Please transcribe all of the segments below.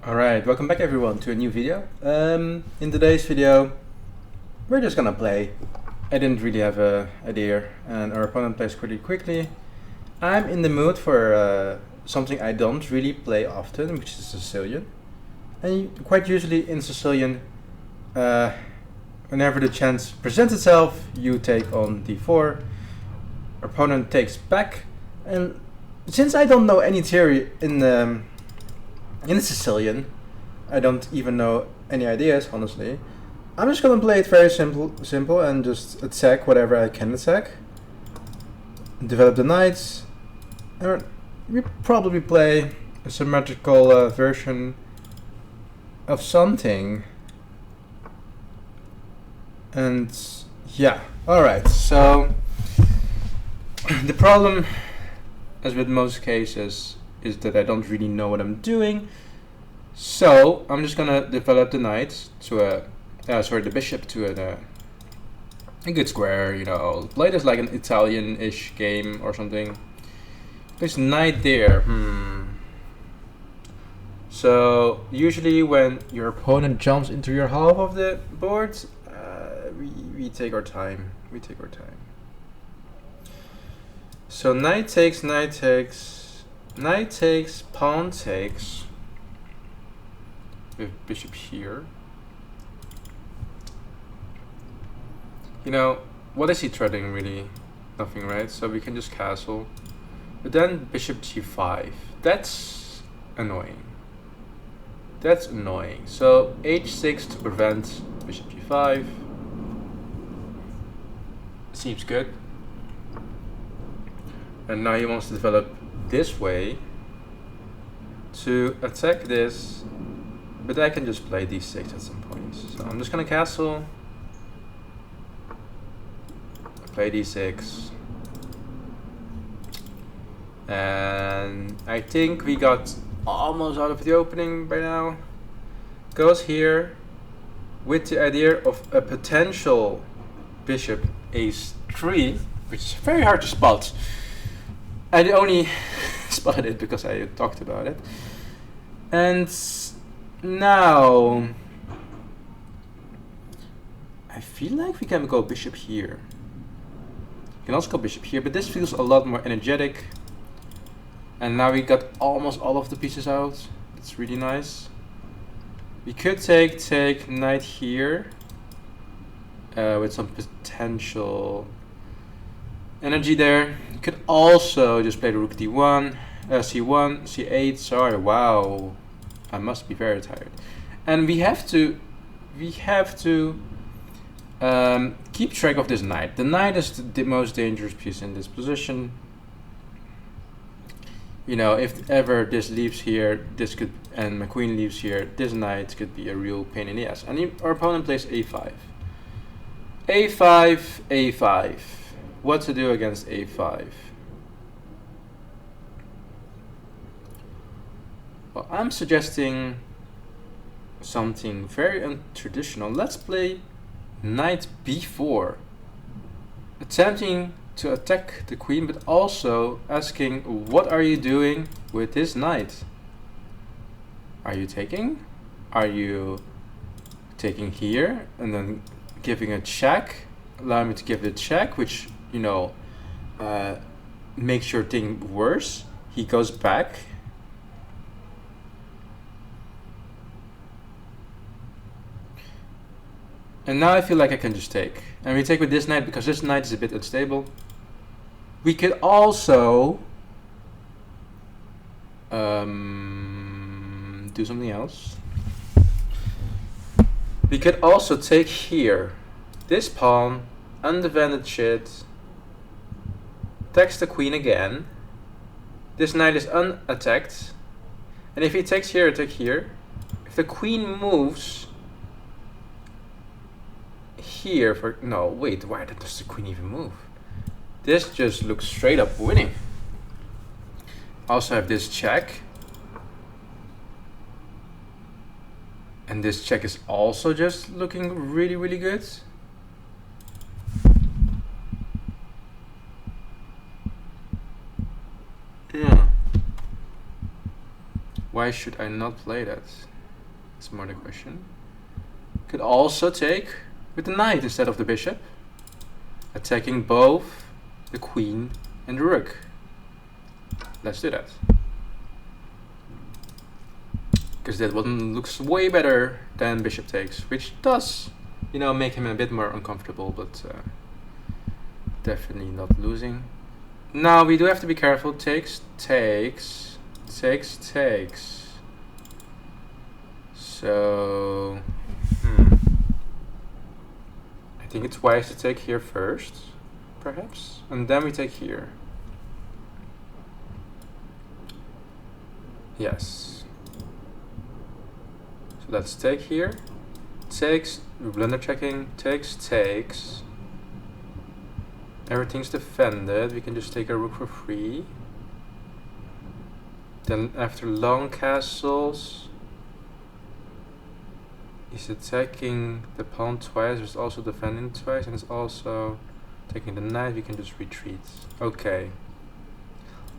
Alright, welcome back everyone to a new video. In today's video, we're just gonna play. I didn't really have an idea and our opponent plays pretty quickly. I'm in the mood for something I don't really play often, which is Sicilian. And quite usually in Sicilian, whenever the chance presents itself, you take on d4, opponent takes back, and since I don't know any theory in the Sicilian, I don't even know any ideas, honestly. I'm just gonna play it very simple and just attack whatever I can attack. Develop the knights. And we probably play a symmetrical version of something. And yeah, alright, so the problem, as with most cases, is that I don't really know what I'm doing. So I'm just gonna develop the knight to the bishop to a good square, you know. Play this like an Italian-ish game or something. There's knight there. So usually when your opponent jumps into your half of the board, we take our time. So knight takes, pawn takes, with bishop here. You know, what is he threatening really? Nothing, right? So we can just castle. But then bishop g5. That's annoying. So h6 to prevent bishop g5. Seems good. And now he wants to develop this way to attack this, but I can just play d6 at some point. So I'm just gonna castle, play d6, and I think we got almost out of the opening by now. Goes here with the idea of a potential bishop ace3, which is very hard to spot. I only spotted it because I talked about it. And now I feel like we can go bishop here. You can also go bishop here, but this feels a lot more energetic. And now we got almost all of the pieces out. It's really nice. We could take knight here with some potential energy there. You could also just play the rook d1, c1, c8. Sorry, wow, I must be very tired. And we have to keep track of this knight. The knight is the most dangerous piece in this position. You know, if ever this leaves here, this could, and my queen leaves here, this knight could be a real pain in the ass. And our opponent plays a5. a5. What to do against a5? Well, I'm suggesting something very untraditional. Let's play knight b4, attempting to attack the queen, but also asking, what are you doing with this knight? Are you taking? Are you taking here and then giving a check? Allow me to give it a check, which, you know, makes your thing worse. He goes back. And now I feel like I can just take. And we take with this knight because this knight is a bit unstable. We could also do something else. We could also take here. This pawn, undefended shit. Attacks the queen again. This knight is unattacked. And if he takes here, attack here. If the queen moves here for... No, wait, why does the queen even move? This just looks straight up winning. Also have this check. And this check is also just looking really, really good. Yeah. Why should I not play that? That's more the question. Could also take with the knight instead of the bishop, attacking both the queen and the rook. Let's do that. Because that one looks way better than bishop takes, which does, you know, make him a bit more uncomfortable, but definitely not losing. Now we do have to be careful. Takes. So, I think it's wise to take here first, perhaps, and then we take here. Yes. So let's take here. Takes, blunder checking, takes. Everything's defended. We can just take a rook for free. Then after long castles, he's attacking the pawn twice, it's also defending twice, and it's also taking the knight. We can just retreat. Okay.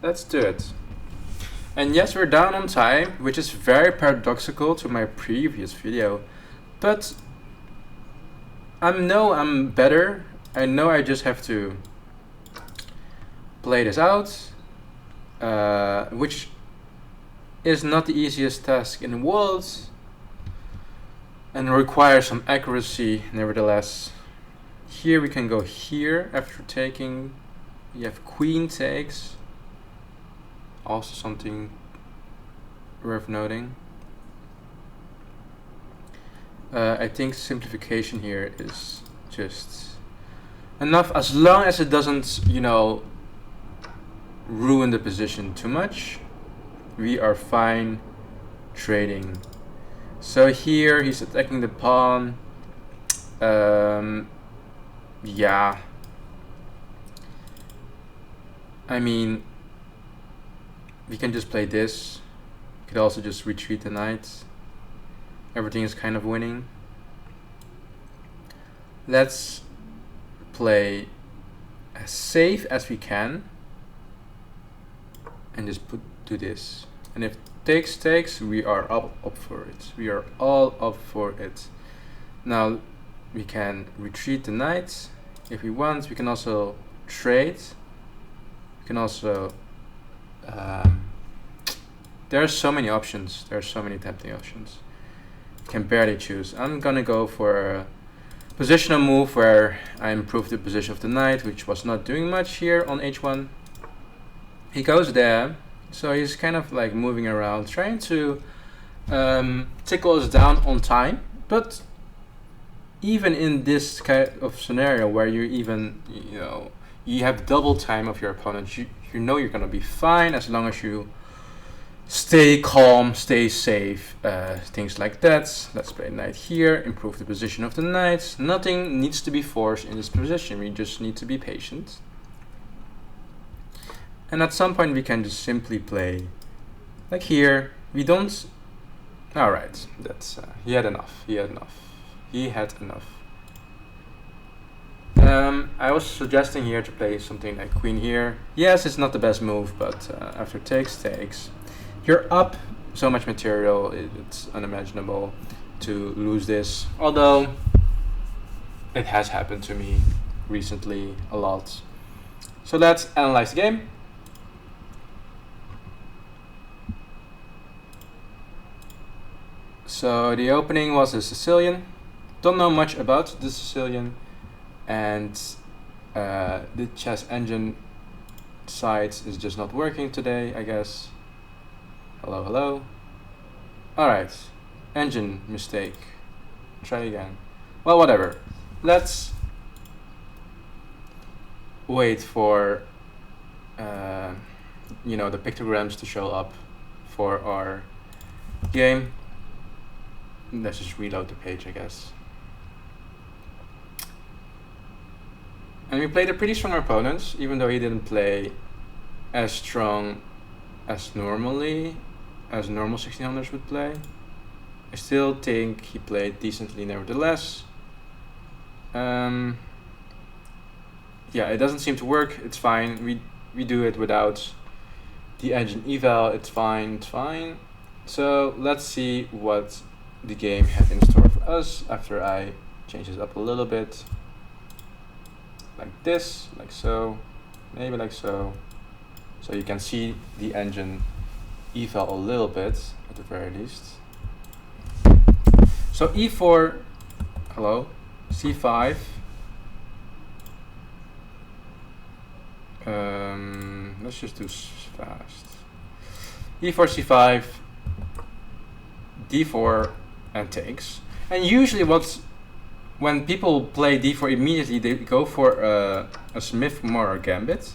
Let's do it. And yes, we're down on time, which is very paradoxical to my previous video. But I'm better. I know I just have to play this out, which is not the easiest task in the world and requires some accuracy nevertheless. Here we can go here after taking. You have queen takes, also something worth noting. I think simplification here is just enough, as long as it doesn't, you know, ruin the position too much. We are fine trading. So here he's attacking the pawn. Yeah. I mean, we can just play this. Could also just retreat the knight. Everything is kind of winning. Let's play as safe as we can and just do this. And if takes, we are up for it. We are all up for it. Now we can retreat the knight if we want. We can also trade. We can also there are so many options. There are so many tempting options. You can barely choose. I'm gonna go for a positional move where I improve the position of the knight, which was not doing much here on h1. He goes there, so he's kind of like moving around, trying to tickle us down on time. But even in this kind of scenario where you even, you know, you have double time of your opponent, you know you're gonna be fine as long as you stay calm, stay safe, things like that. Let's play knight here, improve the position of the knight. Nothing needs to be forced in this position, we just need to be patient. And at some point we can just simply play like here. We don't... Alright, that's... he had enough. I was suggesting here to play something like queen here. Yes, it's not the best move, but after takes, you're up so much material, it's unimaginable to lose this. Although, it has happened to me recently a lot. So let's analyze the game. So the opening was a Sicilian. Don't know much about the Sicilian, and the chess engine site is just not working today, I guess. Hello. Alright, engine mistake. Try again. Well, whatever. Let's wait for you know, the pictograms to show up for our game. Let's just reload the page, I guess. And we played a pretty strong opponent, even though he didn't play as strong as normal 1600s would play. I still think he played decently nevertheless. Yeah, it doesn't seem to work. It's fine. We do it without the engine eval. It's fine. So let's see what the game has in store for us after I change this up a little bit. Like this, like so, maybe like so. So you can see the engine eval a little bit at the very least. So e4, hello, c5. Let's just do fast. e4, c5, d4, and takes. And usually when people play d4 immediately, they go for a Smith-Morra gambit,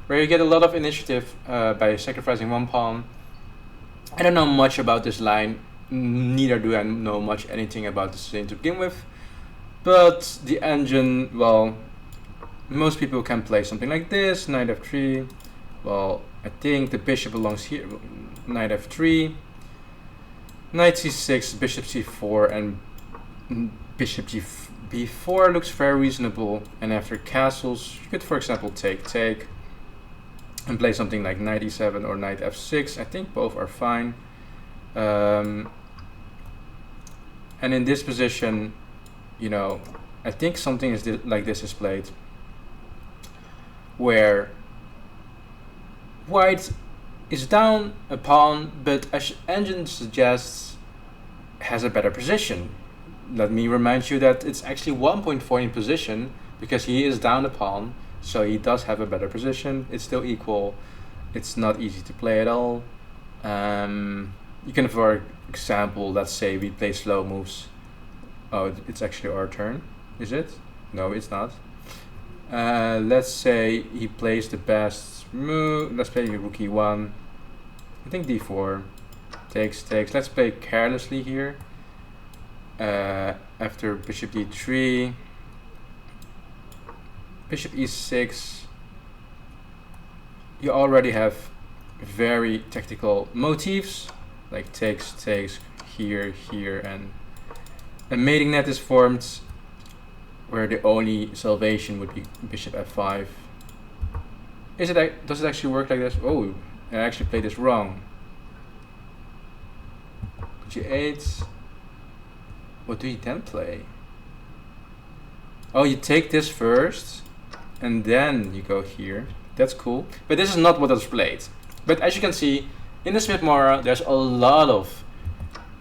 where you get a lot of initiative by sacrificing one pawn. I don't know much about this line, neither do I know much anything about the Sicilian to begin with, but the engine, well, most people can play something like this, knight f3. Well, I think the bishop belongs here, knight f3, knight c6, bishop c4, and bishop b4 looks very reasonable. And after castles, you could, for example, take, and play something like knight e7 or knight f6. I think both are fine. And in this position, you know, I think something is like this is played, where white is down a pawn, but as engine suggests, has a better position. Let me remind you that it's actually 1.4 in position because he is down a pawn, so he does have a better position. It's still equal. It's not easy to play at all. You can, for example, let's say we play slow moves. Oh, it's actually our turn, is it? No, it's not. Let's say he plays the best move. Let's play rook e1. I think d4. Takes. Let's play carelessly here. After bishop d3. Bishop e6. You already have very tactical motifs, like takes here, and a mating net is formed, where the only salvation would be bishop f5. Does it actually work like this? Oh, I actually played this wrong. g8. What do you then play? Oh, you take this first, and then you go here. That's cool. But this is not what was played. But as you can see, in the Smith-Morra, there's a lot of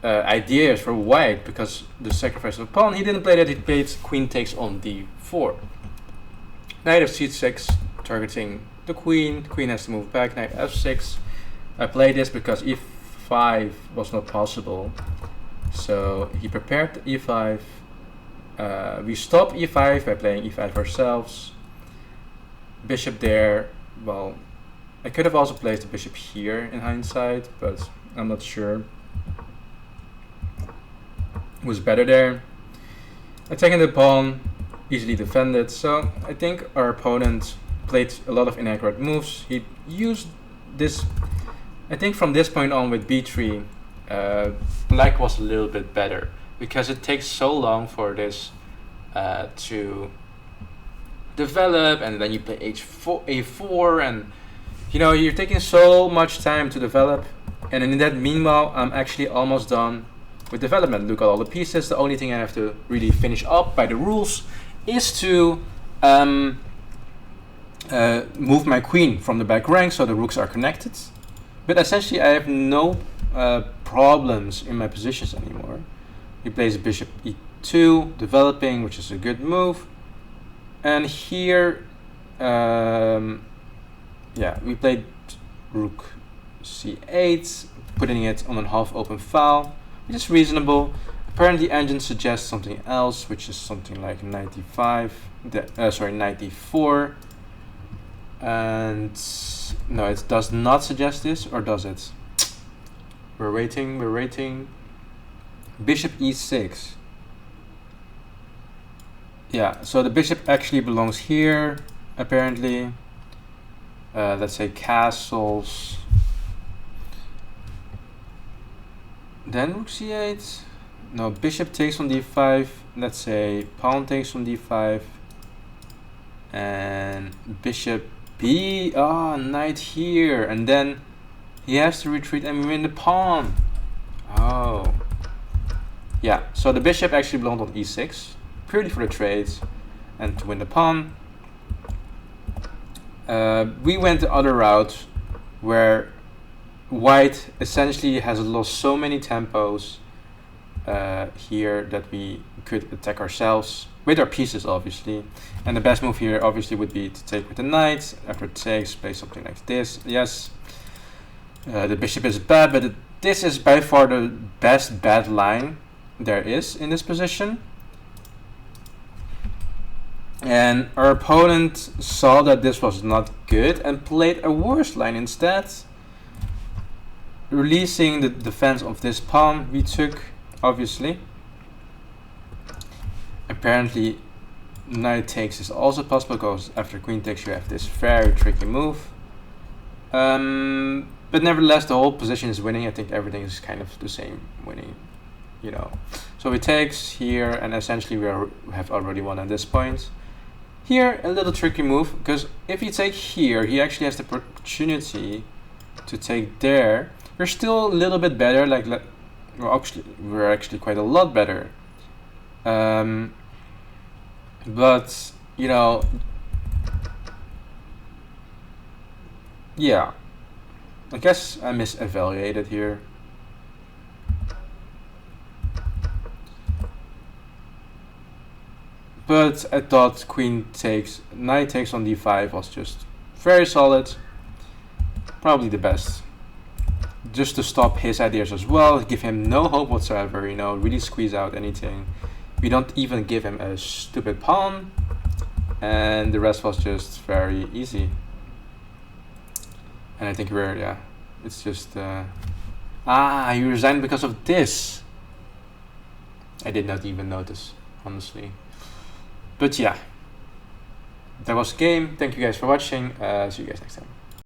ideas for white because the sacrifice of a pawn. He didn't play that. He played queen takes on d4. Knight of c6, targeting the queen. Queen has to move back. Knight f6. I played this because e5 was not possible. So he prepared e5. We stop e5 by playing e5 ourselves. Bishop there. Well, I could have also placed the bishop here in hindsight, but I'm not sure. It was better there. Attacking the pawn, easily defended. So I think our opponent played a lot of inaccurate moves. He used this, I think from this point on with b3, black was a little bit better because it takes so long for this to develop, and then you play a4, and you know, you're taking so much time to develop, and in that meanwhile I'm actually almost done with development. Look at all the pieces. The only thing I have to really finish up by the rules is to move my queen from the back rank so the rooks are connected, but essentially I have no problems in my positions anymore. He plays bishop e2, developing, which is a good move. And here, yeah, we played rook c8, putting it on a half-open file, which is reasonable. Apparently, engine suggests something else, which is something like knight d5, knight d4. And no, it does not suggest this, or does it? We're waiting. Bishop e6. Yeah, so the bishop actually belongs here, apparently. Let's say castles. Then rook c8. No, bishop takes on d5. Let's say pawn takes on d5. And bishop b. Ah, knight here. And then he has to retreat and win the pawn. Oh. Yeah, so the bishop actually belonged on e6, purely for the trades and to win the pawn. We went the other route, where white essentially has lost so many tempos here that we could attack ourselves with our pieces, obviously. And the best move here obviously would be to take with the knight. After it takes, play something like this. Yes, the bishop is bad, but this is by far the best bad line there is in this position. And our opponent saw that this was not good and played a worse line instead, releasing the defense of this pawn we took, obviously. Apparently knight takes is also possible, because after queen takes you have this very tricky move. But nevertheless, the whole position is winning. I think everything is kind of the same, winning, you know. So he takes here, and essentially we have already won at this point. Here, a little tricky move, because if you take here, he actually has the opportunity to take there. We're still a little bit better, like we're actually quite a lot better. But, you know, yeah, I guess I misevaluated here. But I thought knight takes on d5 was just very solid. Probably the best. Just to stop his ideas as well, give him no hope whatsoever, you know, really squeeze out anything. We don't even give him a stupid pawn. And the rest was just very easy. And I think it's just... he resigned because of this. I did not even notice, honestly. But yeah, that was the game. Thank you guys for watching. See you guys next time.